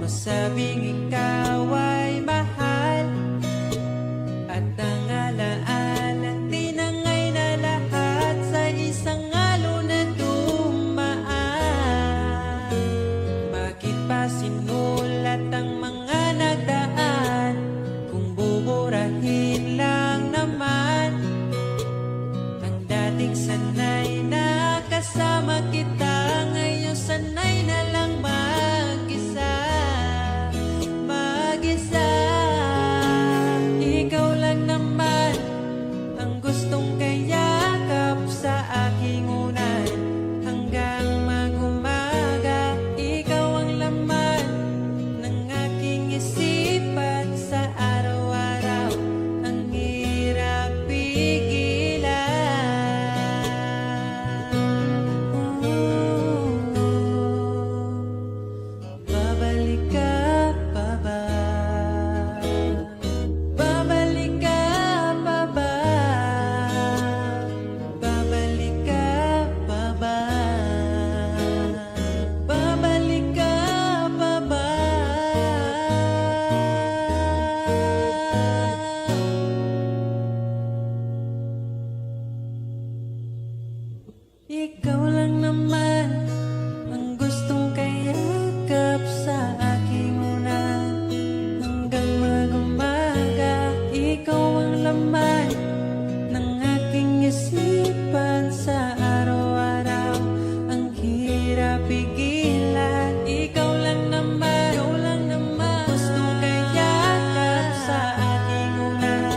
masabing ikaw ay mahal, at ang alaala tinangay na lahat sa isang alon na dumaan. Bakit pa sinulat ang mga nagdaan kung buburahin lang naman ang dating sanay na kasama kita? Ngayon sanay na lang mag-isa, mag-isa. Ikaw lang naman ang gustong kayakap sa aking unan hanggang mag-umaga. Ikaw ang laman ng aking isipan sa araw-araw. Ang hirap pigilan. Babalik ka pa ba? Babalik ka pa ba? Babalik ka pa ba? Babalik ka pa ba? Ikaw lang naman ang gustong kayakap sa aking unan hanggang mag-umaga. Ikaw ang laman ng aking isipan sa araw-araw. Ang hirap pigilan. Ikaw lang naman gustong kayakap sa aking unan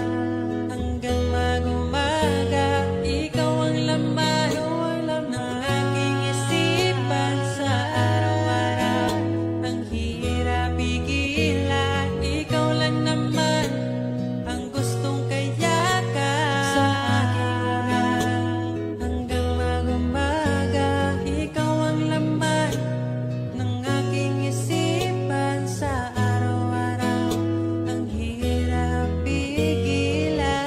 hanggang mag-umaga. Ikaw ang laman ng aking isipan sa araw-araw. Ang hirap pigilan. Ikaw lang naman ang gustong kayakap sa aking unan hanggang mag-umaga. Ikaw ang laman ng aking isipan sa araw-araw. Ang hirap pigilan.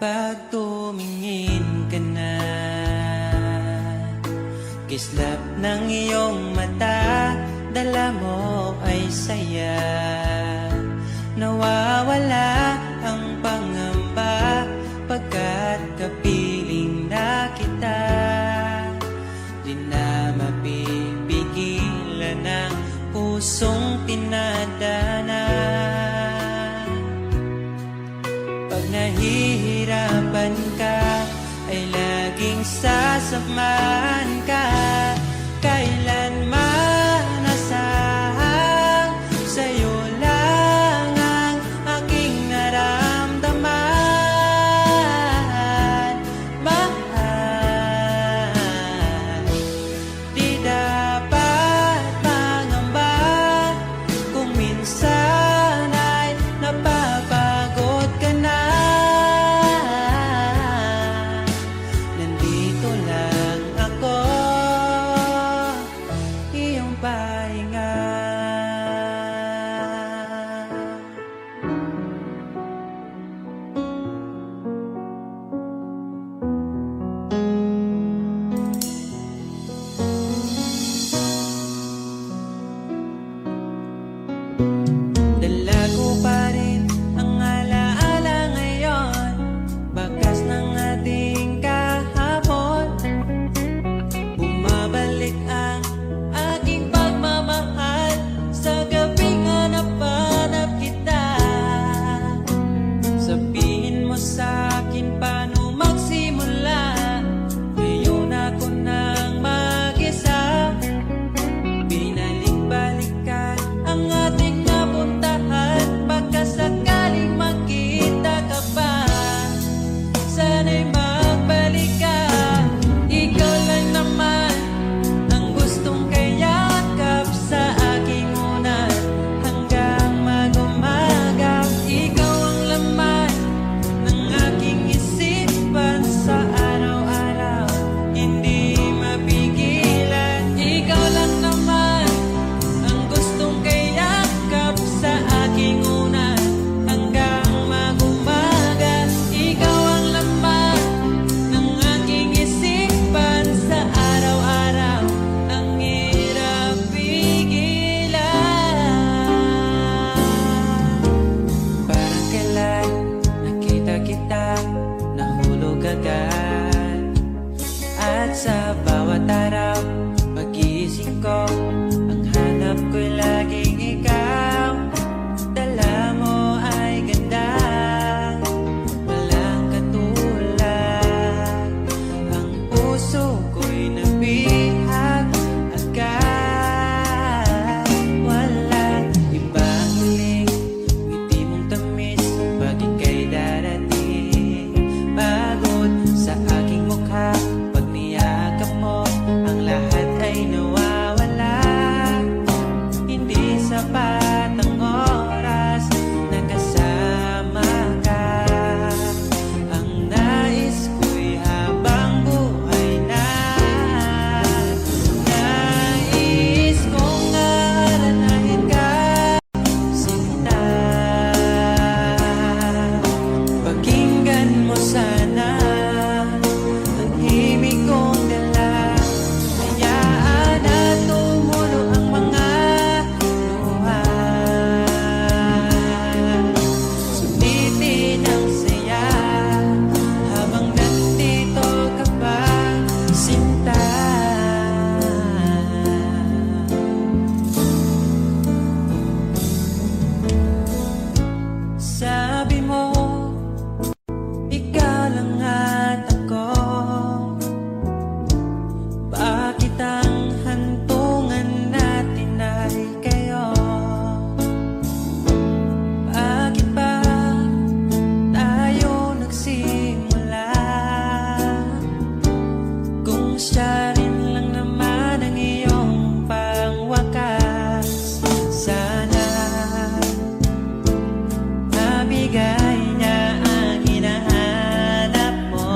Pag tumingin ka na, kislap ng iyong mata, dala mo ay saya. Nawawala ang pangamba pagkat kapiling na kita. Di na mapipigilan ang pusong tinadana. Pag nahihirapan ka, ay laging sasamahan ka. Kailanman asahang sa'yo lang ang aking naramdaman. Mahal, di dapat mangamba Sa bawat araw, pag-iisip ko, ang hanap ko'y laging ikaw. Dala mo ay ganda, walang katulad. Ang puso ko'y nabihag agad. Wala ibang hiling, ngiti mong tamis pag ika'y darating. Pagod sa aking mukha pag niyakap mo, ang lahat ay nawawala. Hindi sapat ang oras na kasama ka. Ang nais ko'y habang buhay na. Nais kong aalalahin ka, sinta. Pakinggan mo sana ang himig kong dala. Hayaan na tumulo ang mga luha. Sulitin ang saya habang nandito ka pa, sinta. Sabi mo, ikaw lang at ako. Bakit ang hantungan natin ay kayo? Bakit ba tayo nagsimula? Kung siya rin lang naman ang iyong pangwakas, sana mabigay niya ang hinahanap mo.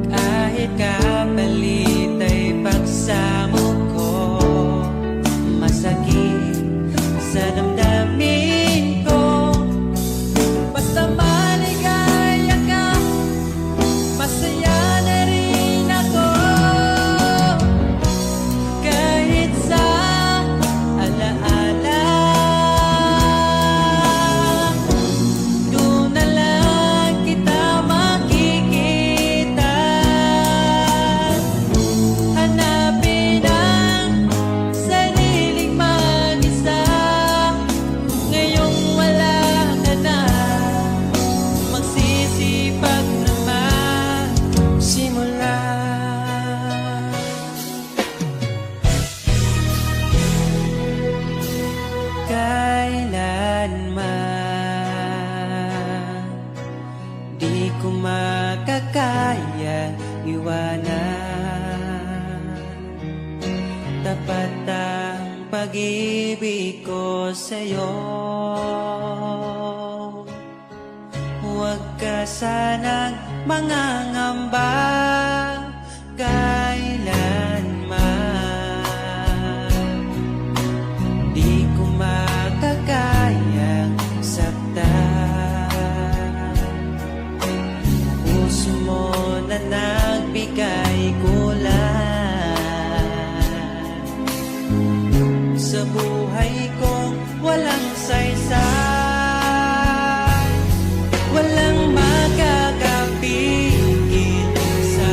Kahit kapalit ay pagsamo ko, masakit sa damdamin ko. Basta maligaya ka, masaya na rin ako. Kahit sa alaala, doon na lang kita makikita. Hanapin ang sariling mag-isa. Ngayong wala ka na, magsisipag naman simula. Kailanman di ko makakaya iwanan. Tapat ang pag-ibig ko sa'yo. Huwag ka sanang mangangamba kailanman. Di ko makakayang saktan. Puso mo na nagbigay kulang sa buhay kong walang saysay. Walang makakapigil sa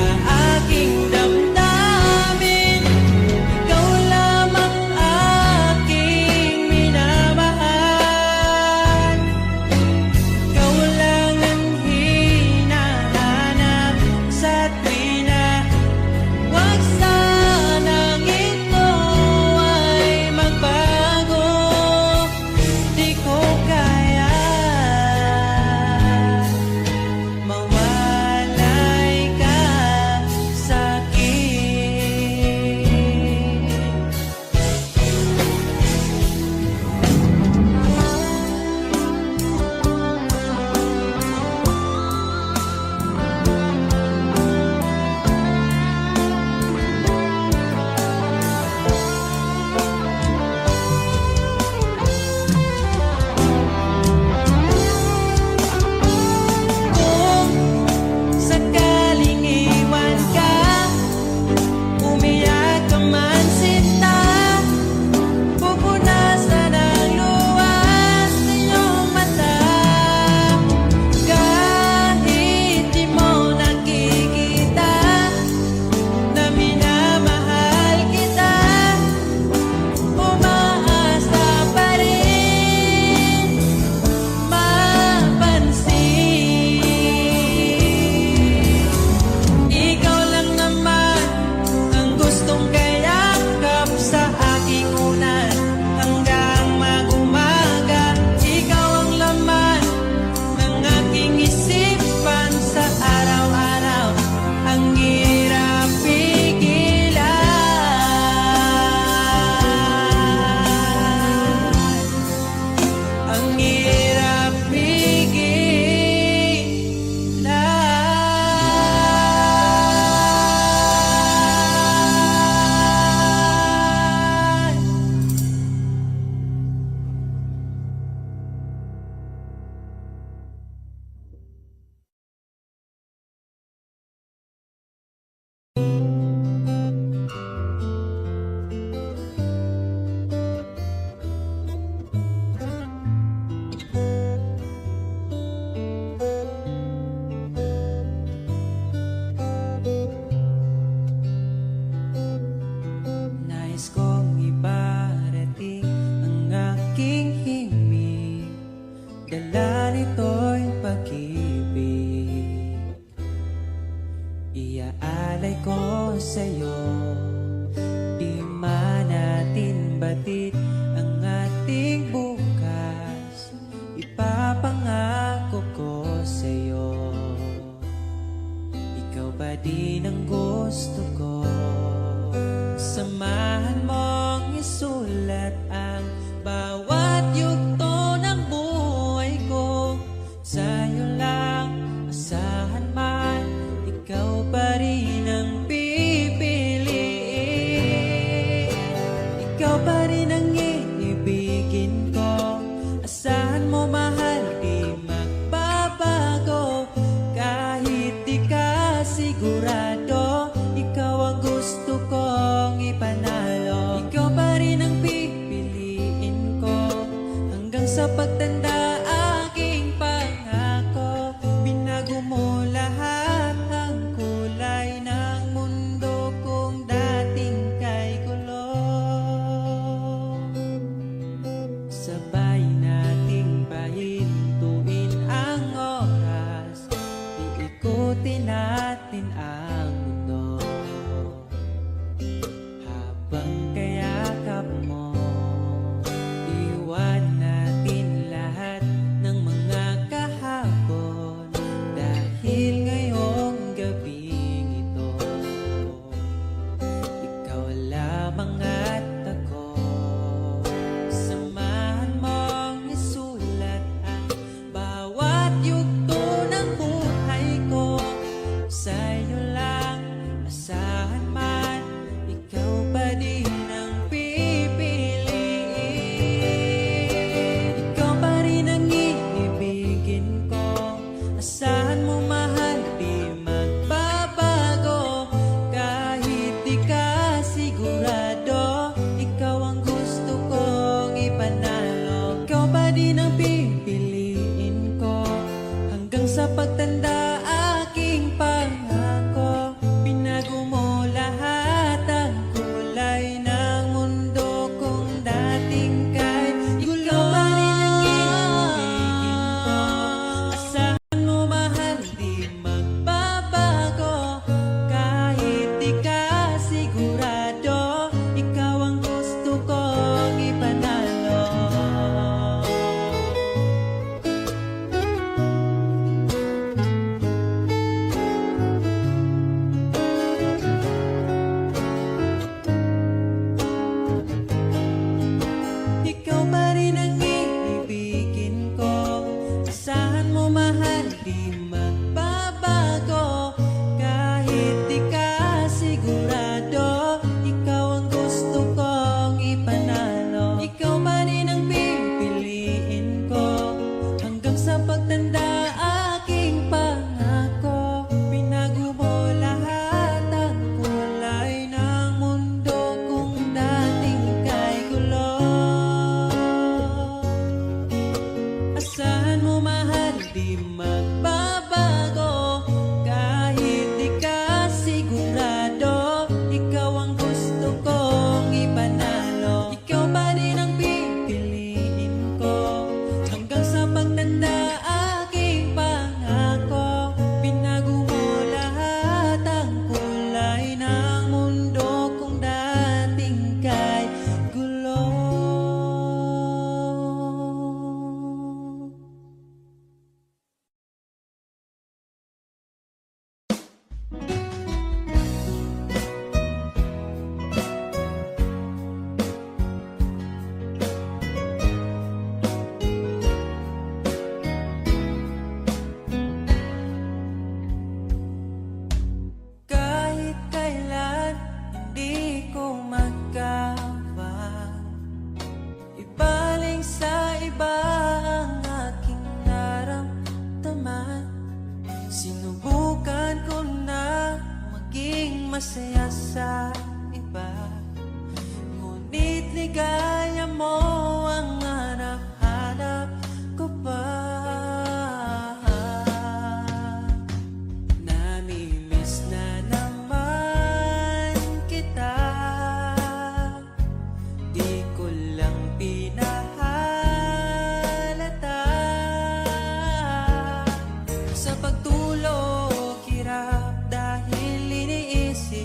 ko sa'yo. Di man natin batid ang ating bukas, ipapangako ko sa'yo. Ikaw pa din ang gusto ko. Samahan mong isulat ang bawat yugto ng buhay ko. Sa'yo lang asahan man, ikaw pa rin ang pipiliin. Ikaw pa rin ang iibigin ko. Asahan mo mahal, di magbabago. Kahit di ka sigurado, ikaw ang gusto kong ipanalo. Ikaw pa rin ang pipiliin ko hanggang sa pagtanda. Aking pangako, binago mo lahat ang kulay ng mundo kung dating kay gulo. Sabay nating pahintuin ang oras, iikutin natin ang mundo. Habang kayakap mo, iwan natin lahat ng mga kahapon. Dahil ngayong gabing ito, ikaw lamang at ako. Samahan mong isulat ang bawat yugto ng buhay ko. Sa'yo lang asahan man, ikaw pa din ang pipiliin. Ikaw pa rin ang iibigin ko. Asahan mo mahal, di magbabago. Kahit di ka sigurado, ikaw ang gusto kong ipanalo. Ikaw pa din ang pipiliin ko hanggang sa pagtanda. Aking pangako, binago mo lahat ang kulay ng mundo kung dating kay gulo. Ikaw pa rin ang iibigin ko. Asahan mo mahal, di magbabago. Kahit di ka sigurado, ikaw ang gusto kong ipanalo. Ikaw pa rin ang iibigin ko. Asahan mo mahal, di magbabago. Kahit di ka sigurado, ikaw ang gusto kong ipanalo. Ikaw pa rin ang pipiliin ko hanggang sa pagtanda. Aking pangako, binago mo lahat ang kulay ng mundo kung dating kay gulo. Asahan mo mahal, di magbabago. Kahit di ka sigurado, ikaw ang gusto kong ipanalo. Ikaw pa rin ang pipiliin ko hanggang sa pagtanda. Aking pangako, binago mo lahat ang kulay ng mundo kung dating kay gulo. Kahit kailan hindi ko magawa ibaling sa iba ang aking naramdaman. Sinubukan ko na maging masaya sa iba, ngunit ligaya mo ang hanap-hanap ko pa. Namimiss na naman kita, di ko lang pinahalata. Sa pagtulog hirap dahil iniisip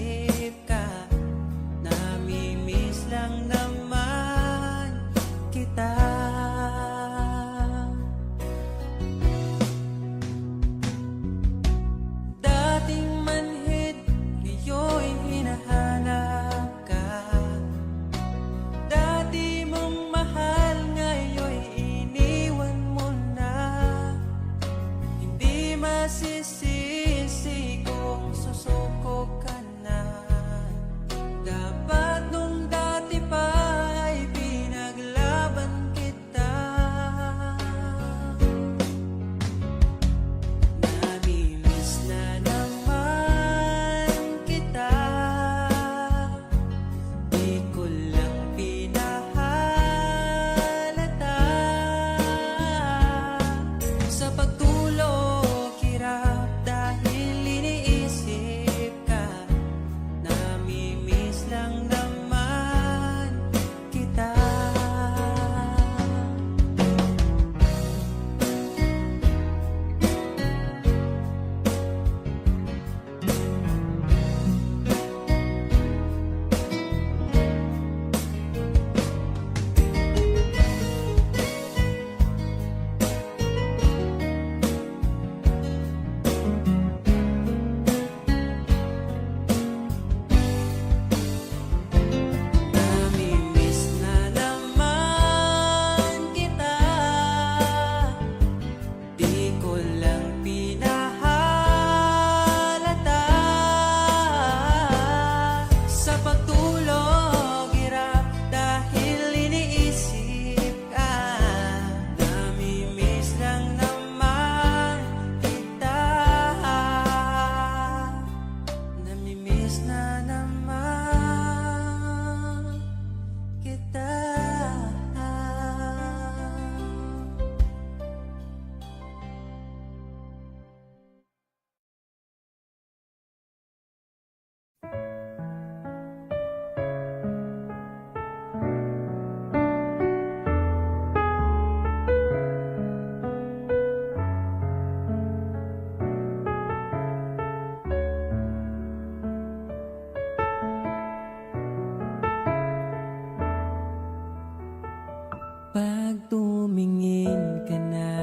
sana makita. Pag tumingin ka na,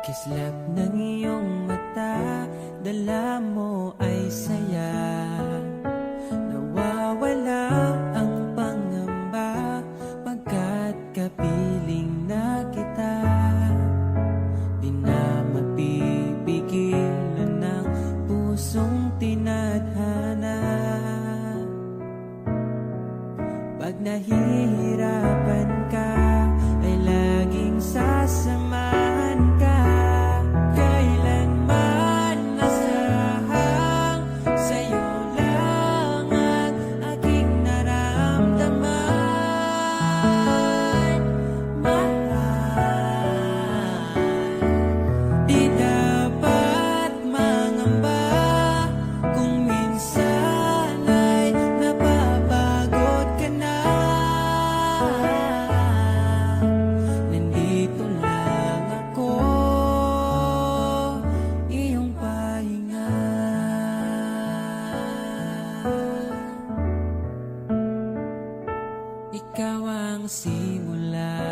kislap ng iyong mata, dala mo ay saya. Nawawala ang pangamba, pagkat kapiling na kita. Di na mapipigilan ng pusong tinadhana. Pag nahihirapan ka, ay laging sasamahan ka. Kailanman nasahang sa'yo lang ang aking naramdaman. Mahal, di dapat mangamba kung minsan ay napapagod ka na. Nandito lang ako, iyong pahinga. Ikaw ang simula,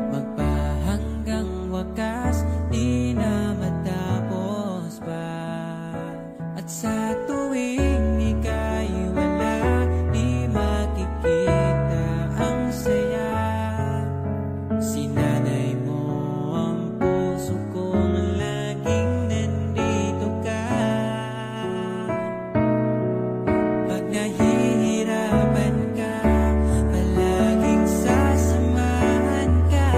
magpahanggang wakas, di na matapos pa. At sa tuwing ika'y wala, di makikita ang saya. Sinanay mo ang puso kong laging nandito ka. Pag nahihirapan ka, palaging sasamahan ka.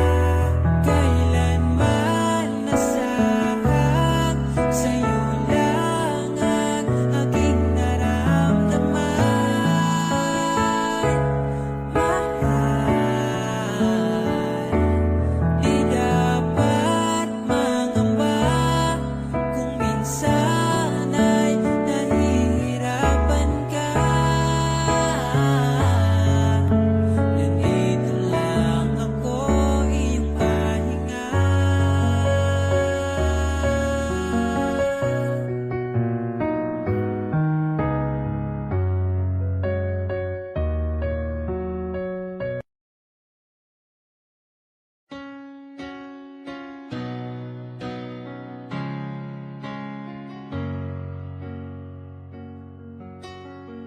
Kailanman nasahang sa'yo lang ang aking naramdaman. Mahal, di dapat mangamba kung minsan ay nahihirapan ka. Nandito lang ako, iyong pahinga.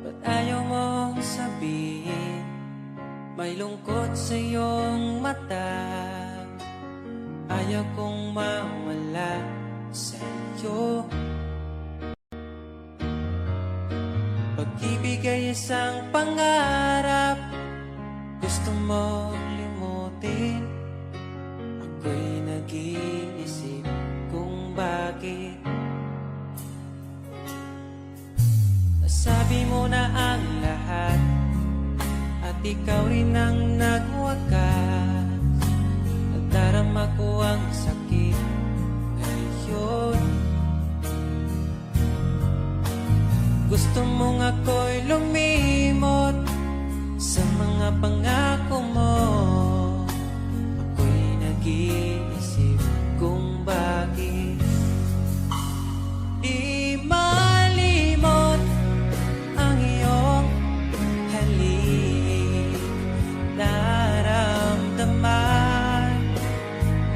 Ba't ayaw mong sabihin, may lungkot sa iyong mata? Ayaw kong mawala sa iyo. Pag-ibig ay isang pangarap, gusto mo limutin. Ako'y nag-iisip kung bakit. Nasabi mo na ang lahat, at ikaw rin ang nagwakas. Nadarama ko ang sakit ngayon. Gusto mong ako'y lumimot sa mga pangako mo. Ako'y nag-iisip kung bakit di malimot ang iyong halik. Naramdaman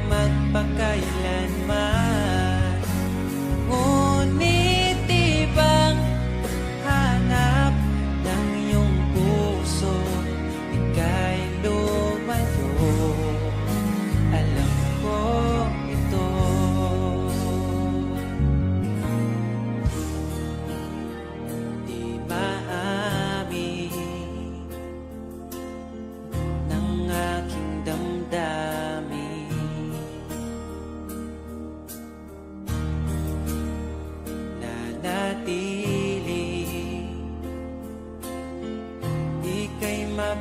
magpakailanman. Ngunit ibang hanap ng iyong puso, ika'y lumitaw.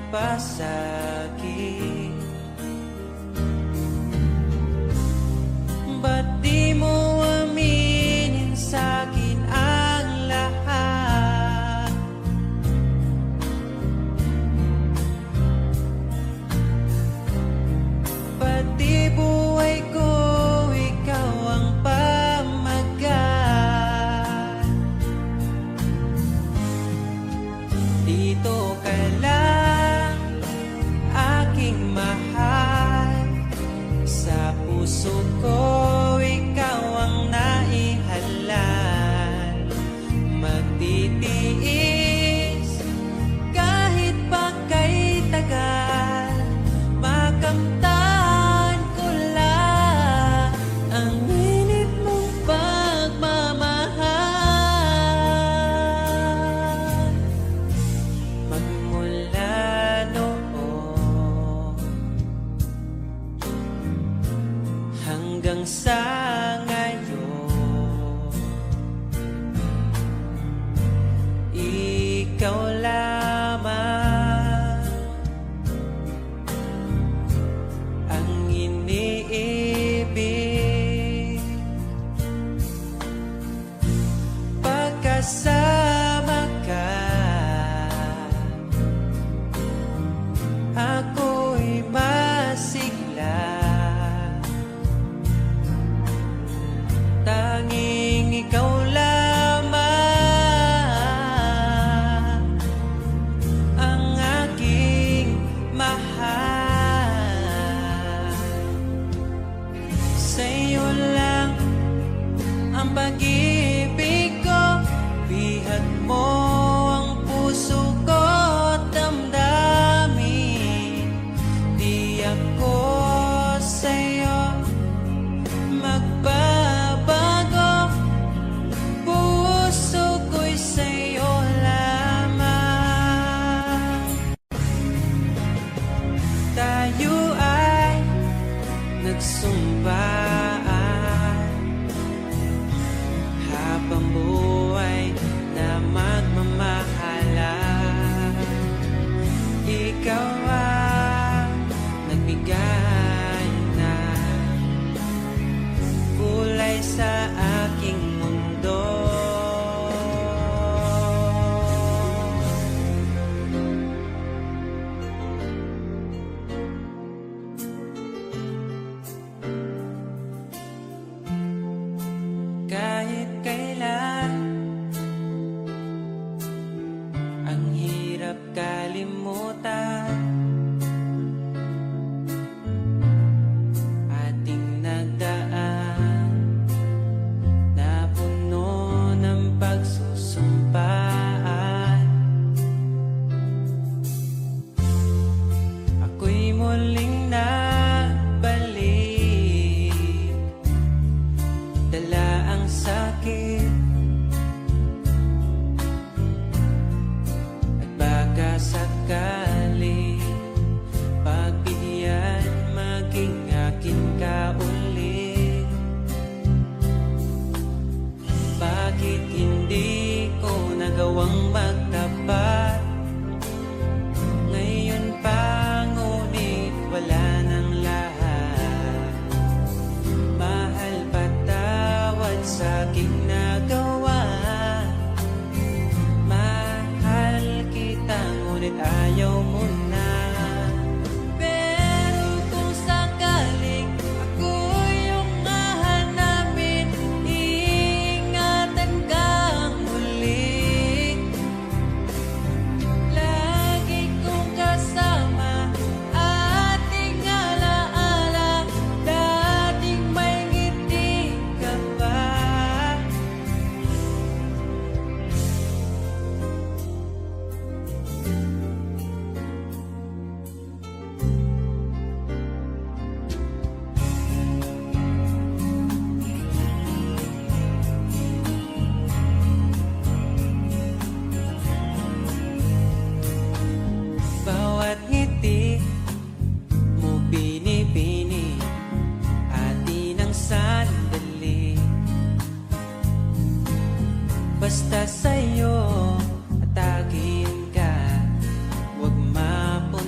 nagpasakit. Ba't di mo aminin sa'kin ang lahat? Pati buhay ko, ikaw ang pamagat. Dito ka lang, aking mahal. Sa puso ko, ikaw ang naihalal. Magtitiis kahit pa kay tagal. Makamtan ko lang ang init mong pagmamahal. Magmula noon hanggang sa ngayon, ikaw lamang ang iniibig. Pagkasama ka, ako'y masigla. Tanging ikaw lamang ang aking mahal. Sa'yo lang ang pag-ibig ko, bihag mo ang puso ko at damdamin. Di ako sa'yo magbabago, puso ko'y sa'yo lamang. Tayo ay nagsumpaan habang buhay na magmamahalan. Ikaw ang nagbigay ng kulay sa aking mundo. Kahit kailan, ang hirap kalimutan. Ating nagdaan na puno ng pagsusumpaan. Ako'y muling nabalik, dala ang sakit at baka sakali pagbigyan maging akin ka ulit. Bakit hindi ko nagawang magtapat? Ngayon pa ngunit wala nang lahat. Mahal, patawad sa aking nagawa. Mahal kita ngunit ayaw mo na. Pero kung sakaling ako yung hahanapin, iingatan kang muli. Lagi kong kasama, ating alaala, dating may ngiti ka pa. Bawat ngiti mo binibini, atin ang sandali. Basta sa'yo atakin ka, huwag mapunta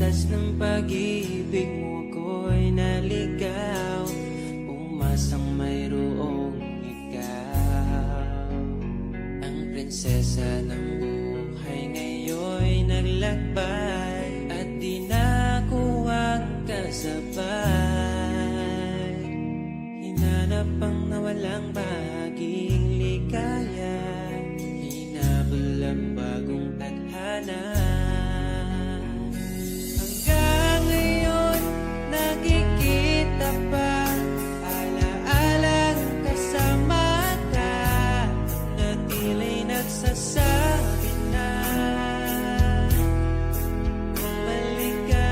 landas ng pag-ibig mo ako'y naligaw, umasang mayroong ikaw. Ang prinsesa ng buhay ngayon'y naglakbay, at di na ako ang kasabay. Hinanap ang nawalang bahaging ligaya, hinabol ang bagong tadhana. Hanggang ngayon nakikita pa, alaalang kasama ka, na tila'y nagsasabi na bumalik ka.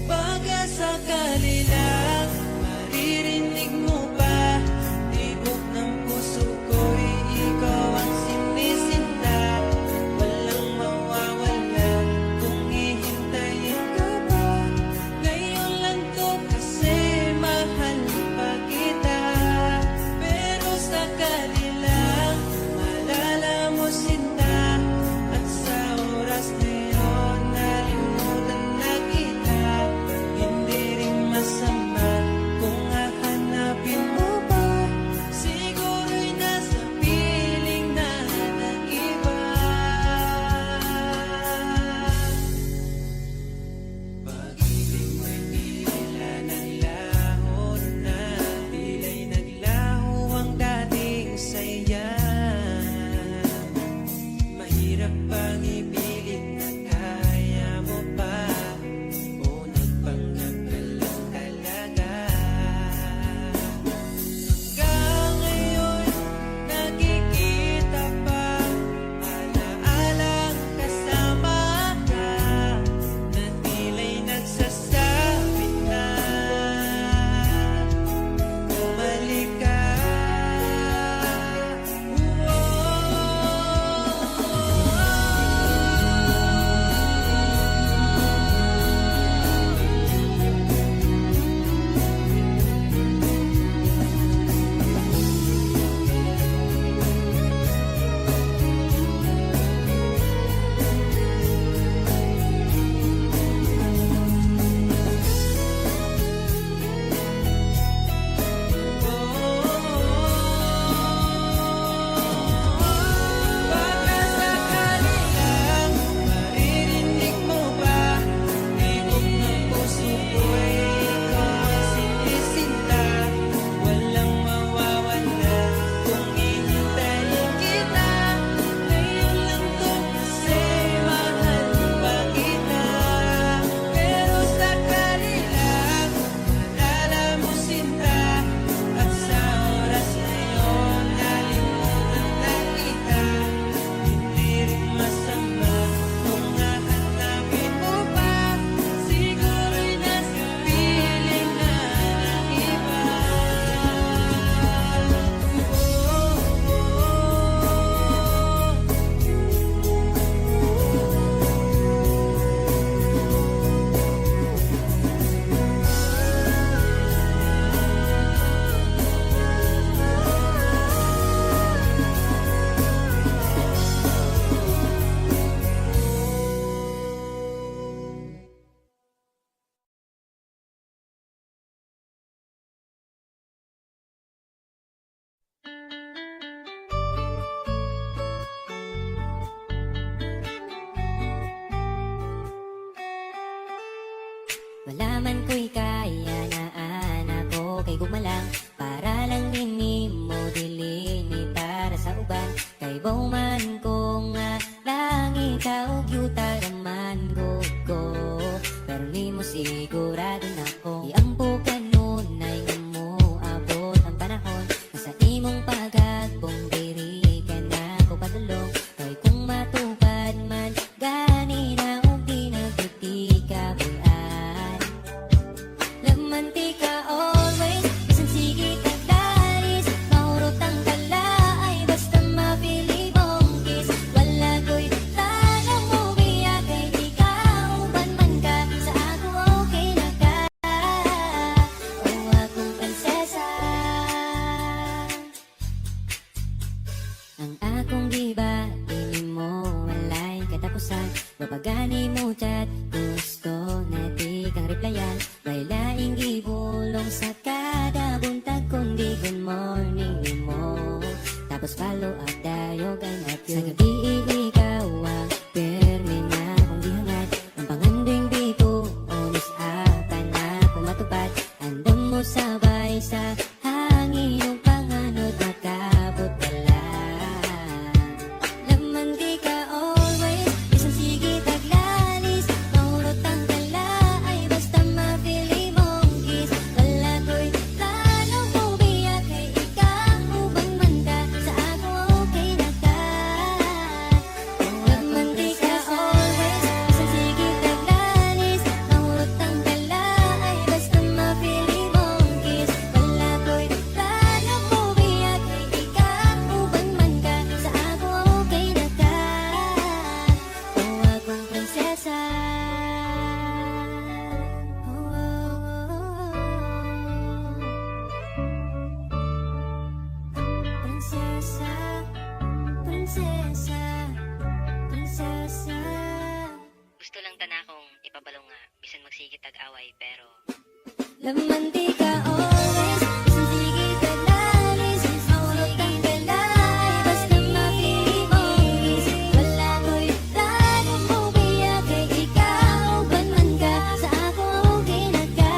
Baka sakali lang maririnig mo pa, tibok ng puso ko'y ikaw ang sinisinta. Walang mawawala kung hihintayin ka ba. Ngayon lang to kasi mahal pa kita. Pero sakali lang malala mo sinta, at sa oras na yun nalimutan na kita. Hindi rin masama kung hahanapin mo pa, siguro'y nasa piling na ng iba. Pag-ibig mo'y tila naglaho na, tila'y naglaho ang dating saya. Mahirap bang ibigin na kaya mo pa, o nagpanggap ka lang talaga? Hanggang ngayon nakikita pa, alaalang kasama ka, na tila'y nagsasabi na bumalik ka. Baka sakali lang maririnig mo ba, tibok ng puso ko'y ikaw ang sinisinta. Walang mawawala kung hihintayin kita. Ngayon lang to kasi mahal pa kita. Pero sakali lang malala mo sinta, at sa oras na yun nalimutan na kita. Hindi rin masama kung hahanapin mo pa, siguro'y nasa piling na ng iba. Malaman ko'y kaya na anak ko kay gumalang, para lang din mo dilini para sa uban. Kay bauman ko nga lang ikaw yuta raman ko, pero ni mo sigurado na ko iampo ka nun ay mo abot ang panahon na sa imong pagagbong diri ka na ko padulong. Kay kung matupad man gani na og di nagduti ka bulan, laman Mapagani mo chat, gusto na di kang replyan. Bailaing gibulong sa kada buntag kundi good morning ni mo. Tapos follow up dayo ganap yun. Sa gabi ikaw ang permi na kung dihangad. Ang pangandoing biko, onis apan na pumatupad. Andam mo sabay sa hangin yung panganod makabot pala. Laman di ka always, isang sige taglalis. Maurot ang tala ay basta mapili mong kiss. Wala ko'y plano mo biyak kay ikaw ubang man ka. Sa ako okay na ka. Laman di ka always, isang sige taglalis. Maurot ang tala ay basta mapili mong kiss. Wala ko'y plano mo biyak kay ikaw ubang man ka. Sa ako okay na ka. O akong prinsesa. Prinsesa, prinsesa, prinsesa. Gusto lang tanakong ipabalong nga, bisan magsigit tag-away, pero Laman di ka always, isang sige taglalis. Maurot ang galay, basta mapili mong kiss. Wala ko'y plano mo biyak kay ikaw uban man ka. Sa ako okay na ka.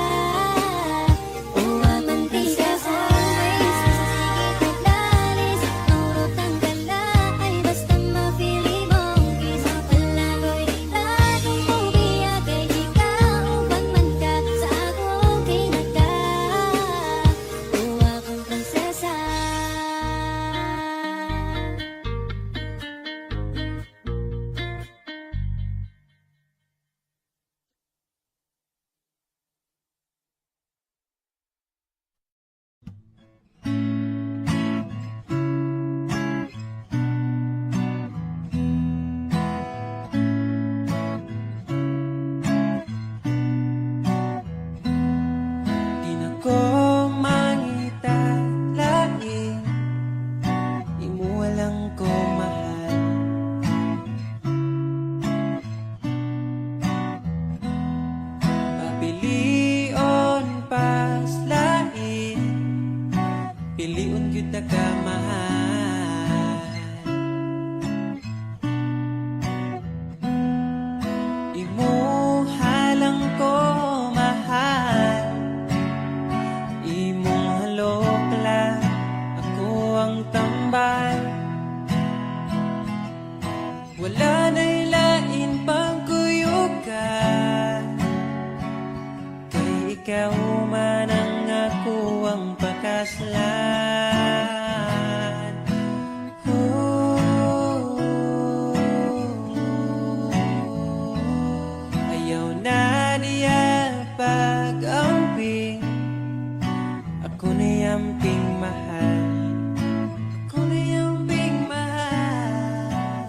O laman di ka always, isang sige taglalis. Maurot ang galay, basta mapili mong kiss. Wala ko'y plano mo biyak kay ikaw uban man ka. Sa ako okay na ka. O akong prinsesa. Di na ko mangita lain, di mo walang ko mahal. Papilion pas lain, piliun kita ka mahal. Imuhalang ko mahal, imong halok lang, ako ang tambal. Wala na'y lain pang kuyugan, kay ikaw man ang ako ang pakaslan. Ayaw na niya pag-amping, ako na yamping mahal. Ako na yamping mahal.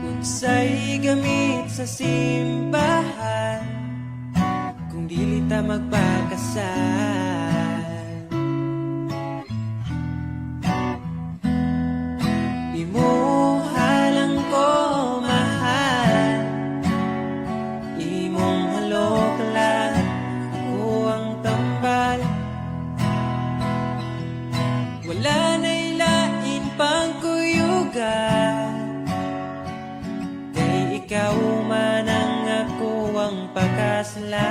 Unsay gamit sa simbahan, kung dili ta magpakasal. Imuhalang ko mahal, imong halok lang, ako ang tambal. Wala na'y lain pang kuyugan, kay ikaw man ang ako ang pakaslan.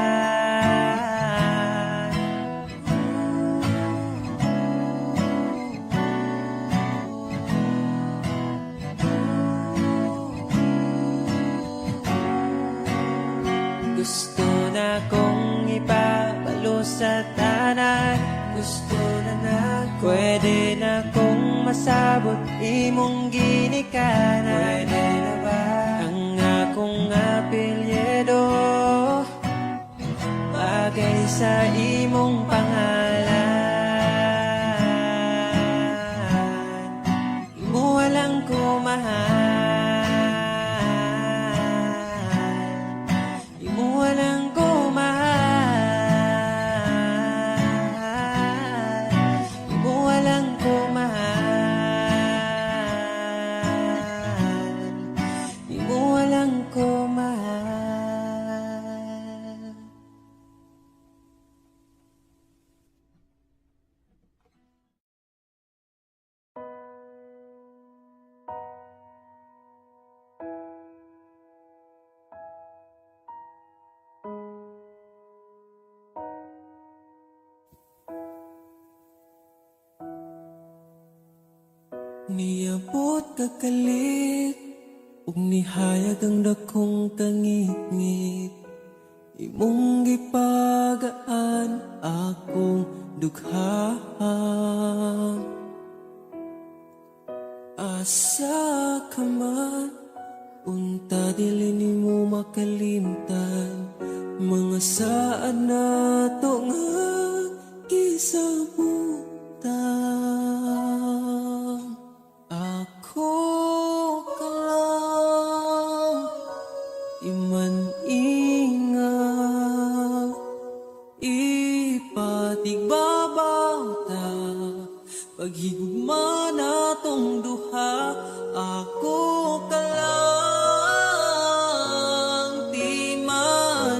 Gusto na kong ipabalo sa tanan, gusto na pwede na kong masabot imong ginikanan. Pwede na ba ang akong apelyido bagay sa imong pangalan? Imo walang ko mahal, imo walang ko mahal, imo walang ko mahal, imo walang Niabot kakalit ug nihayag ang dakong kangit-ngit. Imong gipagaan akong dugha. Asa ka man, unta dili nimo makalimtan. Mga saad na to nga gisabutan. Ako ka lang, iman ingat, ipatigbabaw ta, paghigugma na tong duha. Ako ka lang, di man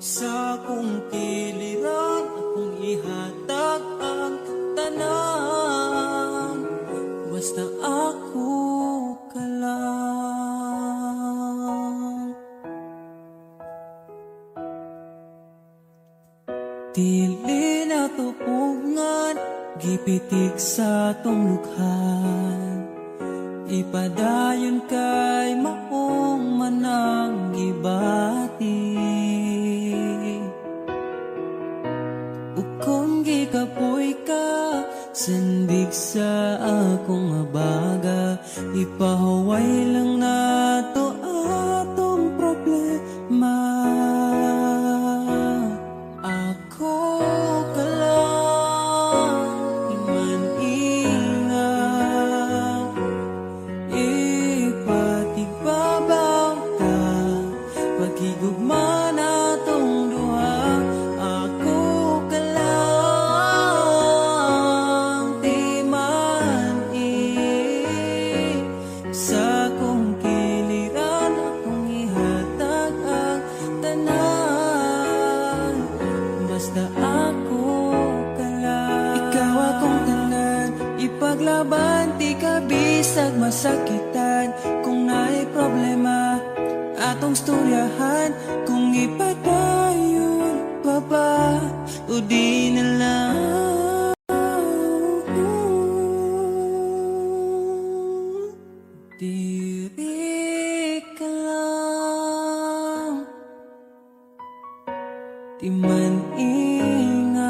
sa kong kiliran, akong ihatag ang tanan, basta ako ka lang. Dili na tupungan, gipitik sa tong lukhan. Ipadayon kay maong manang gibati. Ukong gikapoy ka, sandig sa akong abaga. Ipahuway lang na to atong problema. Ako ka lang, iman ingat, ipatigbabaw ta, paghigugma na tong duha. Ako ka lang, di man sa kong kiliran, akong ihatag ang tanan, basta ako ka lang. Ikaw akong tanan, ipaglaban, di ka bisag masakitan. Kung naay problema, atong storyahan. Kung ipadayon pa ba, o di na lang. Diri ka lang, di man ingat,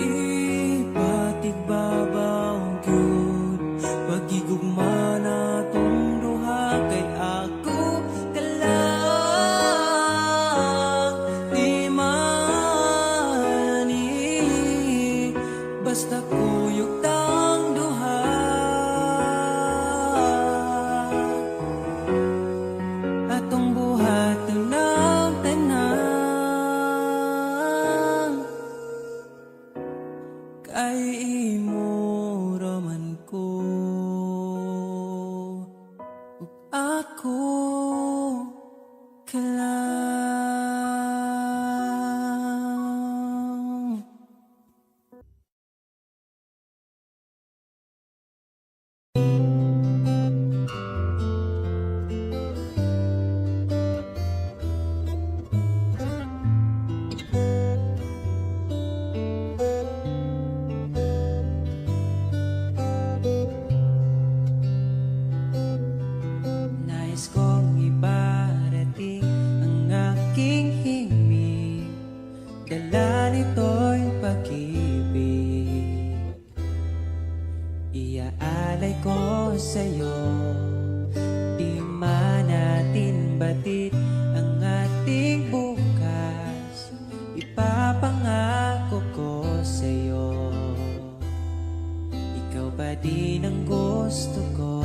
ipatigbabaw gyud, paghigugma na tong duha. Kay ako ka lang, di man basta kuyog tang duha. Atong buhatan ng tanan, kay imo raman ko, ug ako ka lang. Nais kong ibarating ang aking himig, dala nito'y pag-ibig. Iaalay ko sa'yo, di man natin batid ang ating bukas. Ipapangako ko sa'yo, ikaw pa din ang gusto ko.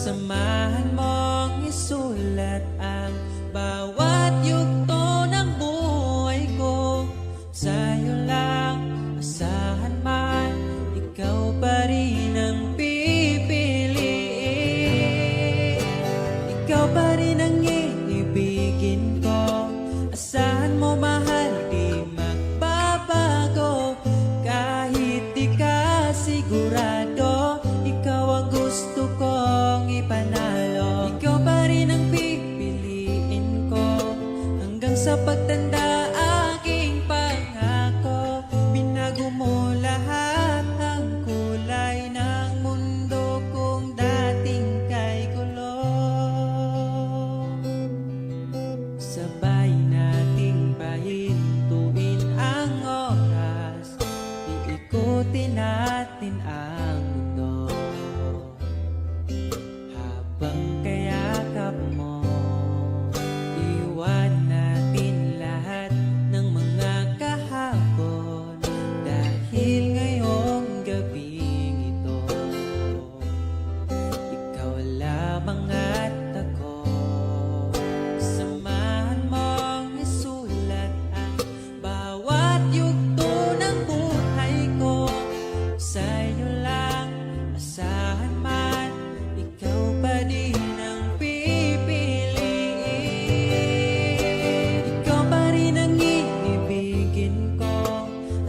Samahan mong isulat ang bawat yugto ng buhay ko. Sa'yo lang, asahan man, ikaw pa rin ang pipiliin.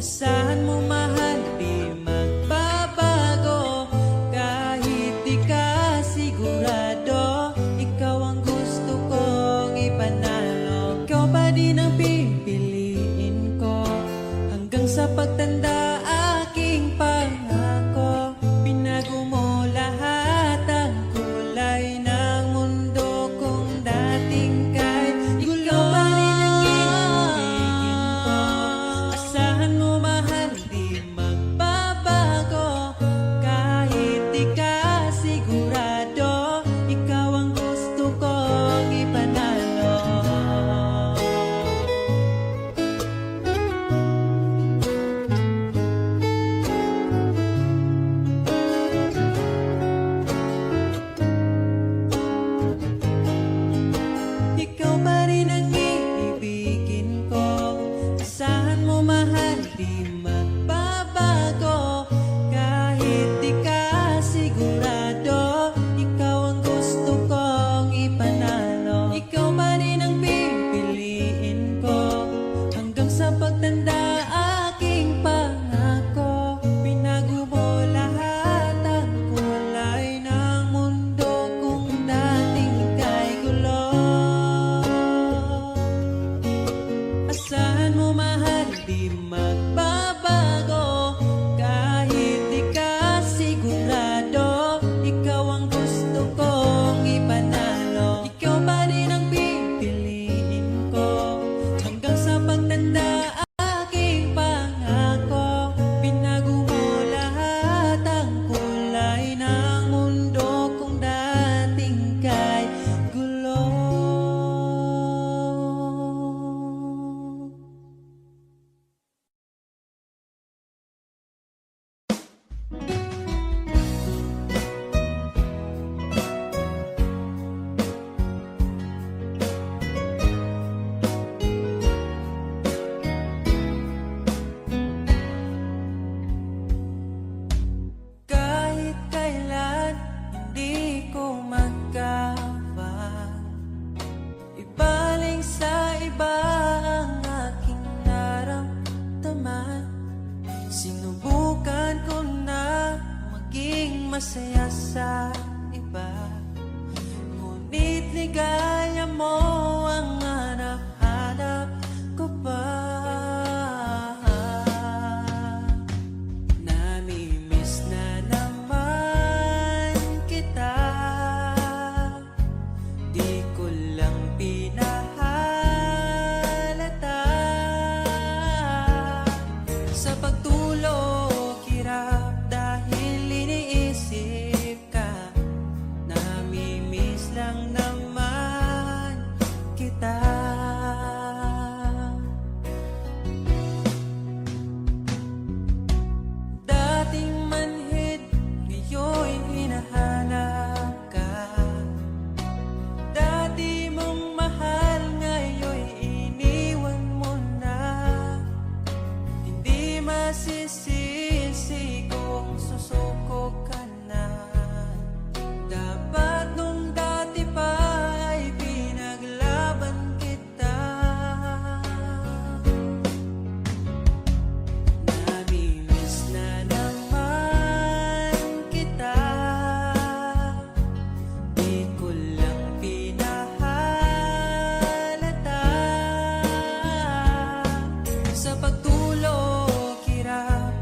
Asahan mo mahal, di magbabago. Kahit di ka sigurado, ikaw ang gusto kong ipanalo. Ikaw pa din ang pipiliin ko hanggang sa pagtanda, aking pangako. Binago mo lahat ang kulay ng mundo kung dating kay gulo. Ikaw pa rin ang iibigin ko. Asahan mo mahal, di magbabago. Kahit di ka sigurado, ikaw ang gusto kong ipanalo. Ikaw pa rin ang iibigin ko. Asahan mo mahal, di magbabago. Kahit di ka sigurado, ikaw ang gusto kong ipanalo. Ikaw pa rin ang pipiliin ko hanggang sa pagtanda, aking pangako. Binago mo lahat ang kulay ng mundo kung dating kay gulo. Asahan mo mahal, di magbabago. Kahit di ka sigurado, ikaw ang gusto kong ipanalo. Ikaw pa rin ang pipiliin ko hanggang sa pagtanda, aking pangako. Binago mo lahat ang kulay ng mundo kung dating kay gulo. Kahit kailan hindi ko magawa ibaling sa iba ang aking naramdaman. Sinubukan ko na maging masaya sa iba, ngunit ligaya mo ang hanap-hanap ko pa. Namimiss na naman kita, di ko lang pinahalata. Sa pagtulog, hirap dahil iniisip ka. Namimiss lang naman kita. Dating manhid, ngayon hinahanap ka. Dati mong mahal, ngayon iniwan mo na. Hindi masisisi kung susuko ka na. Dapat nung dati pa ay pinaglaban kita. Namimiss na naman kita, di ko lang pinahalata. Sa pagtulog, hirap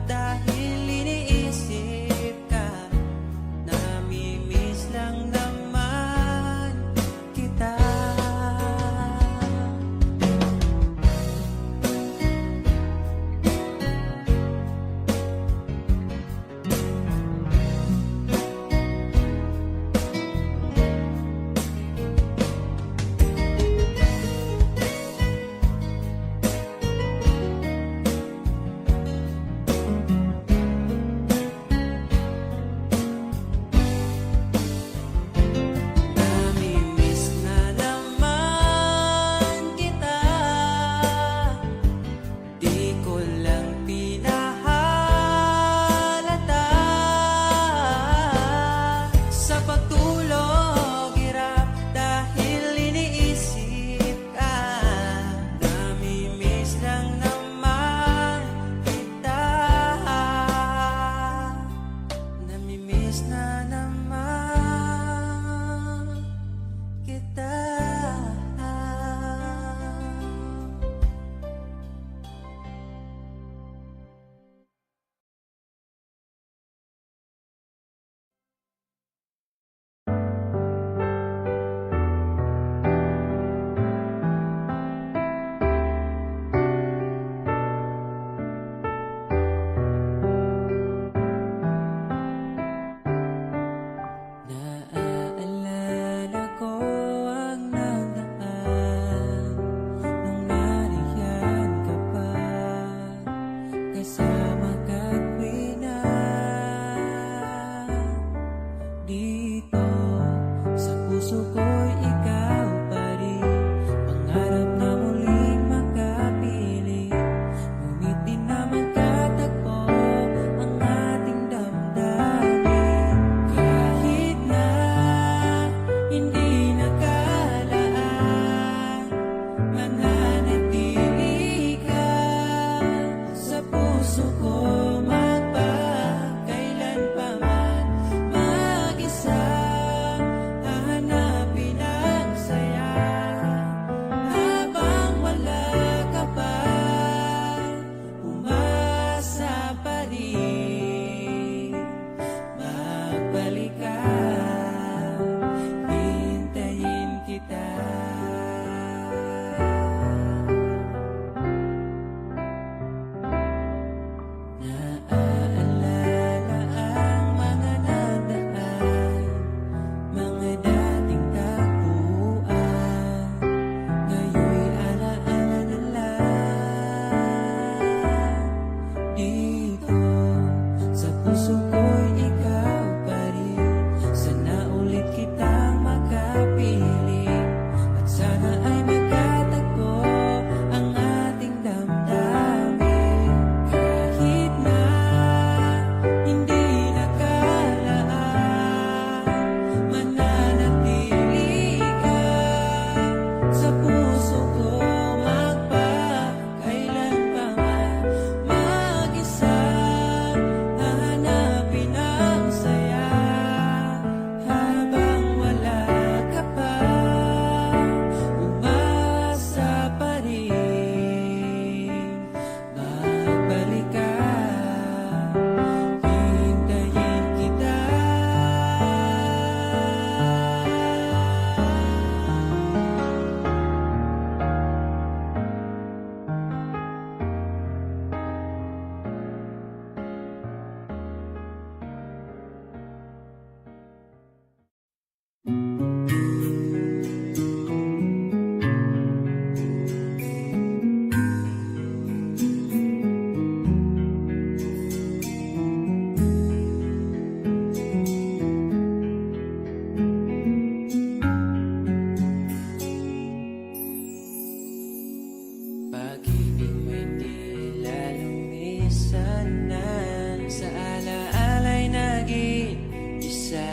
iwanan. Sa alaala'y naging isa.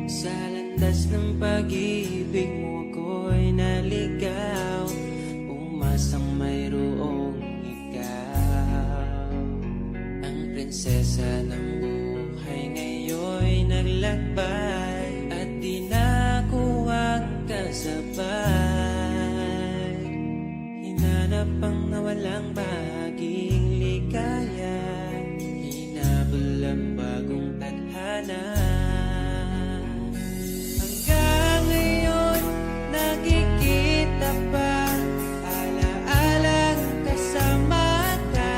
Sa landas ng pag-ibig mo ako'y naligaw. Umasang mayroong ikaw. Ang prinsesa ng buhay ngayon'y naglakbay at di na ako ang kasabay. Hinanap ang nawalang bahaging ligaya. Hinabol ang bagong tadhana. Hanggang ngayon nakikita pa alaalang kasama ka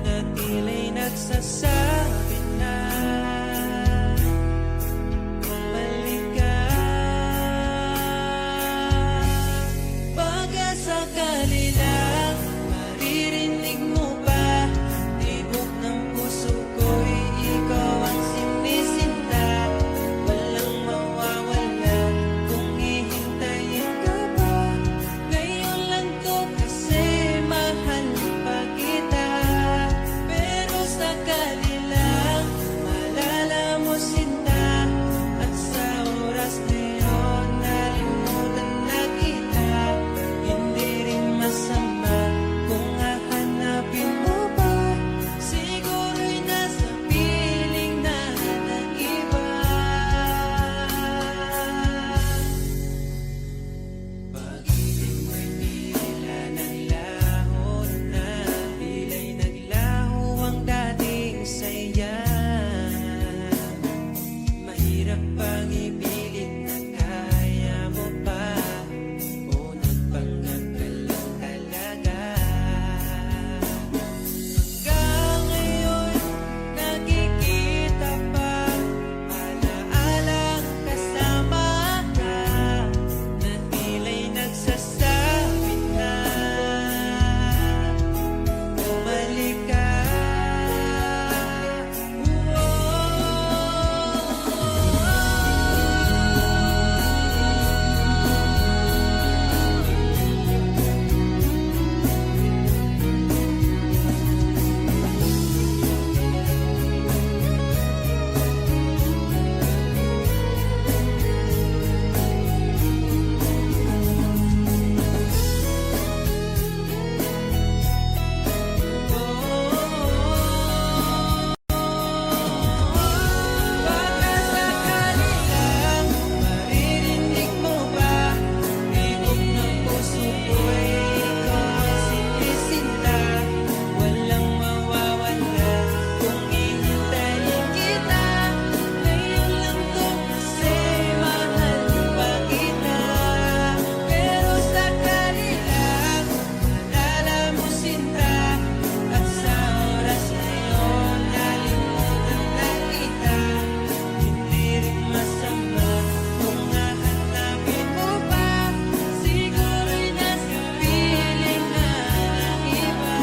na tila'y nagsasabi na bumalik ka. Baka sakali lang maririnig mo pa, tibok ng puso ko'y ikaw ang sinisinta. Walang mawawala kung hihintayin ka ba. Ngayon lang to kasi mahal pa kita. Pero sakali lang malala mo sinta, at sa oras na yun nalimutan na kita. Hindi rin masama kung hahanapin mo pa. Siguro'y nasa piling na ng iba. Pag-ibig mo'y tila naglaho na, tila'y naglaho ang dating saya. Mahirap pang ipilit na kaya mo pa, o nagpanggap ka lang talaga. Hanggang ngayon nakikita pa alaalang kasama ka na tila'y nagsasabi na bumalik ka. Baka sakali lang maririnig mo ba, tibok ng puso ko'y ikaw ang sinisinta. Walang mawawala kung hihintayin kita. Ngayon lang to kasi mahal pa kita. Pero sakali lang malala mo sinta, at sa oras na yun nalimutan na kita. Hindi rin masama kung hahanapin mo pa. Siguro'y nasa piling na ng iba.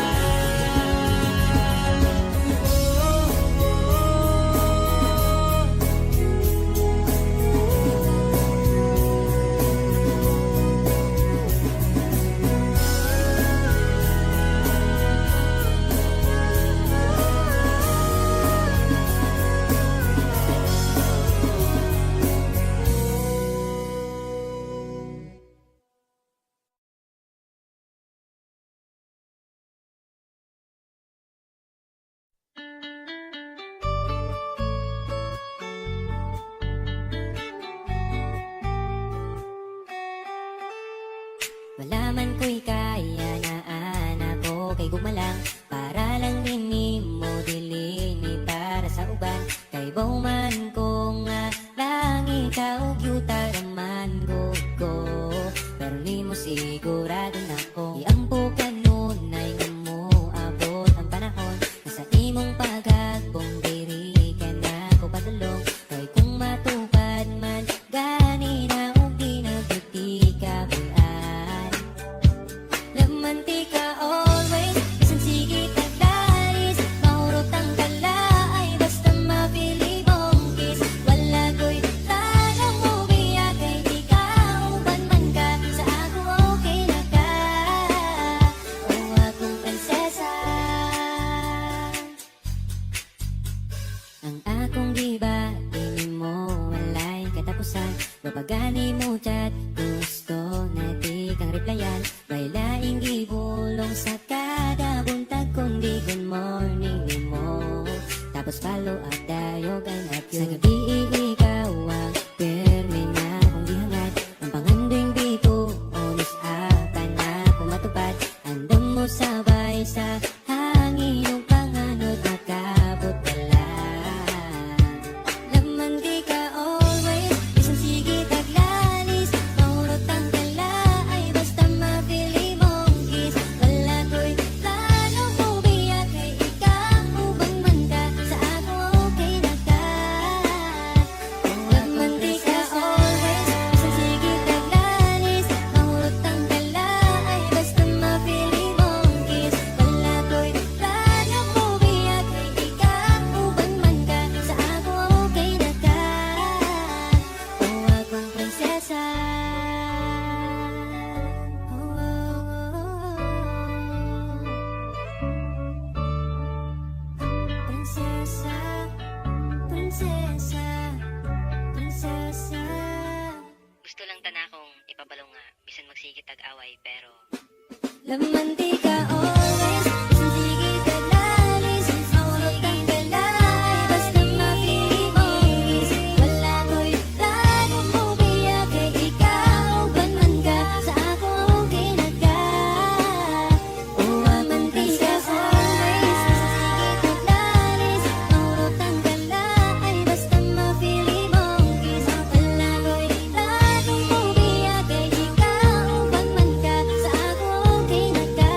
Malaman ko'y kaya na anak ko kay gumalang, para lang din ni mo dilini para sa uban. Kay bauman ko nga lang ikaw yuta raman ko. Pero ni mo sigurado na ko iampo ka nun ay nga mo abot ang panahon na sa imong pagagbong diri ka na ko padulong. Kay kung matupad man gani na og di nagduti ka bulan. Lamantika always, isang sige Tapos follow up, dayogan at yun. Sa gabi ikaw ang perme na kung di hangad. Ang pangandoing di ko umis akan na kumatupad. Andam mo sabay sa hangin ng panganod na kabot dala. Laman di ka always, isang sige taglalis. Maurot ang dala ay basta mapili mong kiss. Wala ko'y planong bumiyak kay ikaw ubang man ka. Sa ako okay na ka. Laman di ka always, isang sige taglalis. Maurot ang dala ay basta mapili mong kiss. Wala ko'y planong bumiyak kay ikaw ubang man ka. Sa ako okay na ka. O akong prinsesa. Prinsesa, prinsesa, prinsesa. Gusto lang tanakong ipabalong nga, bisan magsigit tag-away, pero Laman di ka always, isang sige taglalis. Maurot ang dala ay basta mapili mong kiss. Wala ko'y planong bumiyak kay ikaw ban man ka. Sa ako okay na ka. O aman di ka always, isang sige taglalis. Maurot ang dala ay basta mapili mong kiss. Wala ko'y planong bumiyak kay ikaw ban man ka. Sa ako okay na ka.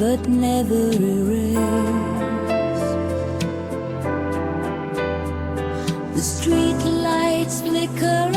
but never erase. The street lights flicker